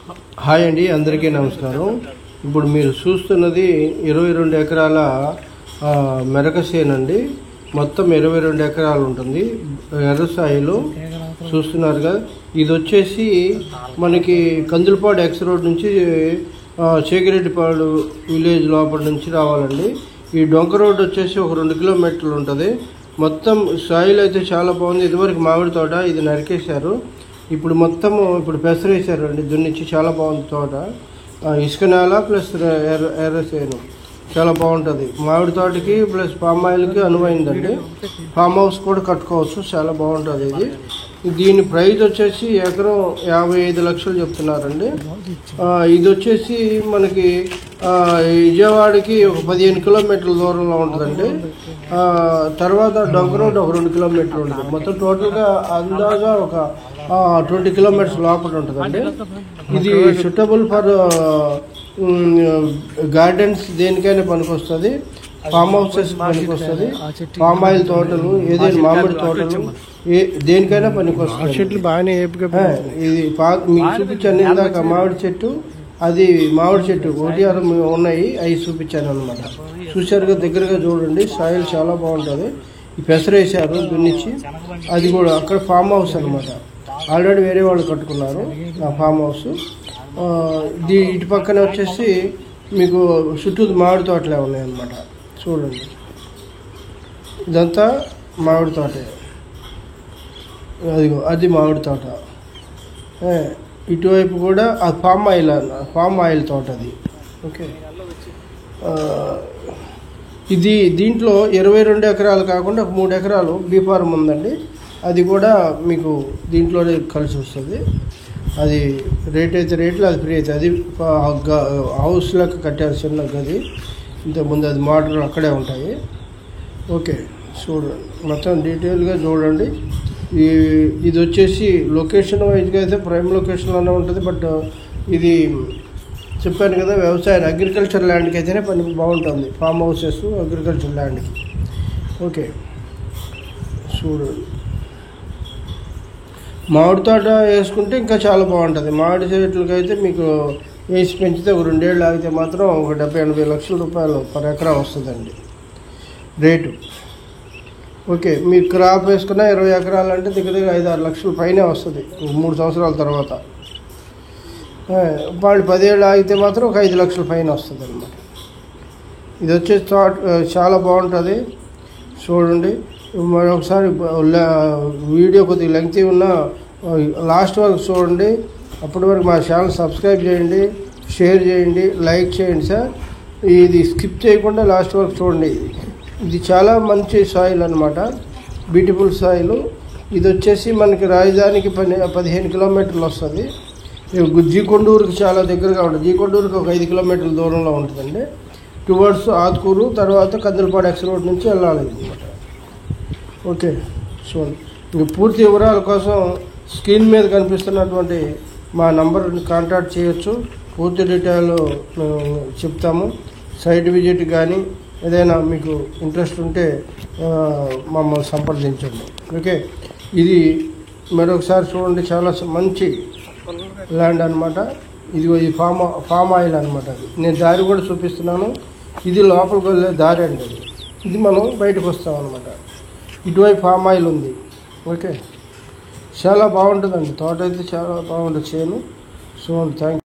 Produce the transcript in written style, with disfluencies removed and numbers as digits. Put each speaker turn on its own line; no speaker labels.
Hi అండి, అందరికీ నమస్కారం. ఇప్పుడు మీరు చూస్తున్నది 22 ఎకరాల మెరక చేను అండి. మొత్తం 22 ఎకరాలు ఉంటుంది. ఎర్రసాయిలో చూస్తున్నారుగా. ఇది వచ్చేసి మనకి కందులపాడు ఎక్స్ రోడ్ నుంచి చేకిరెడ్డిపాడు విలేజ్ లోపల నుంచి రావాలండి. ఈ డొంక రోడ్ వచ్చేసి ఒక 2 కిలోమీటర్లు ఉంటుంది. మొత్తం సాయిల్ అయితే చాలా బాగుంది. ఇదివరకు మామిడి తోట, ఇది నరికేశారు. ఇప్పుడు మొత్తము పెసరేసారు అండి, దున్నిచ్చి. చాలా బాగుంది తోట. ఇసుక నేల ప్లస్ ఎర్రసేను చాలా బాగుంటుంది. మామిడి తోటకి ప్లస్ పామ్ ఆయిల్కి అనువైందండి. ఫామ్ హౌస్ కూడా కట్టుకోవచ్చు, చాలా బాగుంటుంది ఇది. దీని ప్రైస్ వచ్చేసి ఎకరం 55 లక్షలు చెప్తున్నారండి. ఇది వచ్చేసి మనకి విజయవాడకి ఒక 15 కిలోమీటర్ల దూరంలో ఉంటుందండి. తర్వాత డొంక రోడ్ ఒక 2 కిలోమీటర్లు ఉంటుంది. మొత్తం టోటల్గా అందాగా ఒక 20 కిలోమీటర్స్ లోపల ఉంటుందండి. ఇది సూటబుల్ ఫర్ గార్డెన్స్, దేనికైనా పనికొస్తుంది. ఫామ్ హౌసెస్ పనికొస్తుంది. పామ్ ఆయిల్ తోటలు, ఏదైనా మామిడి తోటలు, దేనికైనా పనికొస్తుంది. చెట్లు బాగానే ఇది మీకు చూపించాను ఇందాక. మామిడి చెట్టు, అది మామిడి చెట్టు 1 ఉన్నాయి, అవి చూపించాను అనమాట. చూసారుగా, దగ్గరగా చూడండి. సాయిల్ చాలా బాగుంటుంది. ఈ పెసరేసారు దున్నిచ్చి. అది కూడా అక్కడ ఫామ్ హౌస్ అనమాట. ఆల్రెడీ వేరే వాళ్ళు కట్టుకున్నారు ఆ ఫామ్ హౌస్. ఇటు పక్కన వచ్చేసి మీకు చుట్టూ మామిడి తోటలే ఉన్నాయన్నమాట. చూడండి, ఇదంతా మామిడి తోటే. అది మామిడి తోట. ఇటువైపు కూడా అది ఫామ్ ఆయిల్ తోట అది. ఓకే, ఇది దీంట్లో 22 ఎకరాలు కాకుండా ఒక 3 ఎకరాలు బీ ఫార్మ్ ఉందండి. అది కూడా మీకు దీంట్లోనే కలిసి వస్తుంది. అది రేట్ అయితే రేట్లు, అది ఫ్రీ అయితే అది. హౌస్ లెక్క కట్టారు, చిన్న గది. ఇంతకుముందు అది మోటార్ అక్కడే ఉంటాయి. ఓకే, చూడండి, మొత్తం డీటెయిల్గా చూడండి. ఇది వచ్చేసి లొకేషన్ వైజ్గా అయితే ప్రైమ్ లొకేషన్లోనే ఉంటుంది. బట్ ఇది చెప్పాను కదా, వ్యవసాయ అగ్రికల్చర్ ల్యాండ్కి అయితేనే పని బాగుంటుంది. ఫామ్ హౌసెస్ అగ్రికల్చర్ ల్యాండ్కి. ఓకే, చూడండి. మామిడి తోట వేసుకుంటే ఇంకా చాలా బాగుంటుంది. మామిడి చెట్లకి అయితే మీకు వేసి పెంచితే ఒక 2 ఏళ్ళు ఆగితే మాత్రం ఒక 70-80 లక్షల రూపాయలు పర్ ఎకరా వస్తుందండి రేటు. ఓకే, మీరు క్రాప్ వేసుకున్న 20 ఎకరాలు అంటే దగ్గర 5-6 లక్షల పైనే వస్తుంది 3 సంవత్సరాల తర్వాత. వాళ్ళు 10 ఏళ్ళు ఆగితే మాత్రం ఒక 5 లక్షల పైన వస్తుంది అనమాట. ఇది వచ్చేసి చాలా బాగుంటుంది. చూడండి, మరొకసారి వీడియో కొద్దిగా లెంగ్తీ ఉన్నా లాస్ట్ వరకు చూడండి. అప్పటి వరకు మా ఛానల్ సబ్స్క్రైబ్ చేయండి, షేర్ చేయండి, లైక్ చేయండి సార్. ఇది స్కిప్ చేయకుండా లాస్ట్ వరకు చూడండి. ఇది చాలా మంచి సాయిల్ అనమాట, బ్యూటిఫుల్ సాయిల్. ఇది వచ్చేసి మనకి రాజధానికి 15 కిలోమీటర్లు వస్తుంది. జీకొండూరుకి చాలా దగ్గరగా ఉంటుంది. జీకొండూరుకి ఒక 5 కిలోమీటర్ల దూరంలో ఉంటుందండి. టువర్డ్స్ ఆత్కూరు, తర్వాత కందులపాడు ఎక్స్ రోడ్ నుంచి వెళ్ళాలి అనమాట. ఓకే, చూడండి. ఇంక పూర్తి వివరాల కోసం స్క్రీన్ మీద కనిపిస్తున్నటువంటి మా నంబర్ని కాంటాక్ట్ చేయొచ్చు. పూర్తి డీటెయిల్ చెప్తాము. సైట్ విజిట్ కానీ ఏదైనా మీకు ఇంట్రెస్ట్ ఉంటే మమ్మల్ని సంప్రదించండి. ఓకే, ఇది మరొకసారి చూడండి, చాలా మంచి ల్యాండ్ అనమాట. ఇది ఫామ్ ఆయిల్ అనమాట. నేను దారి కూడా చూపిస్తున్నాను. ఇది లోపలికి వెళ్ళే దారి అండి. ఇది మనం బయటకు వస్తాం అనమాట. ఇటువైపు ఫామ్ ఆయిల్ ఉంది. ఓకే, చాలా బాగుంటుందండి తోట అయితే, చాలా బాగుంటుంది చేను. So thank you.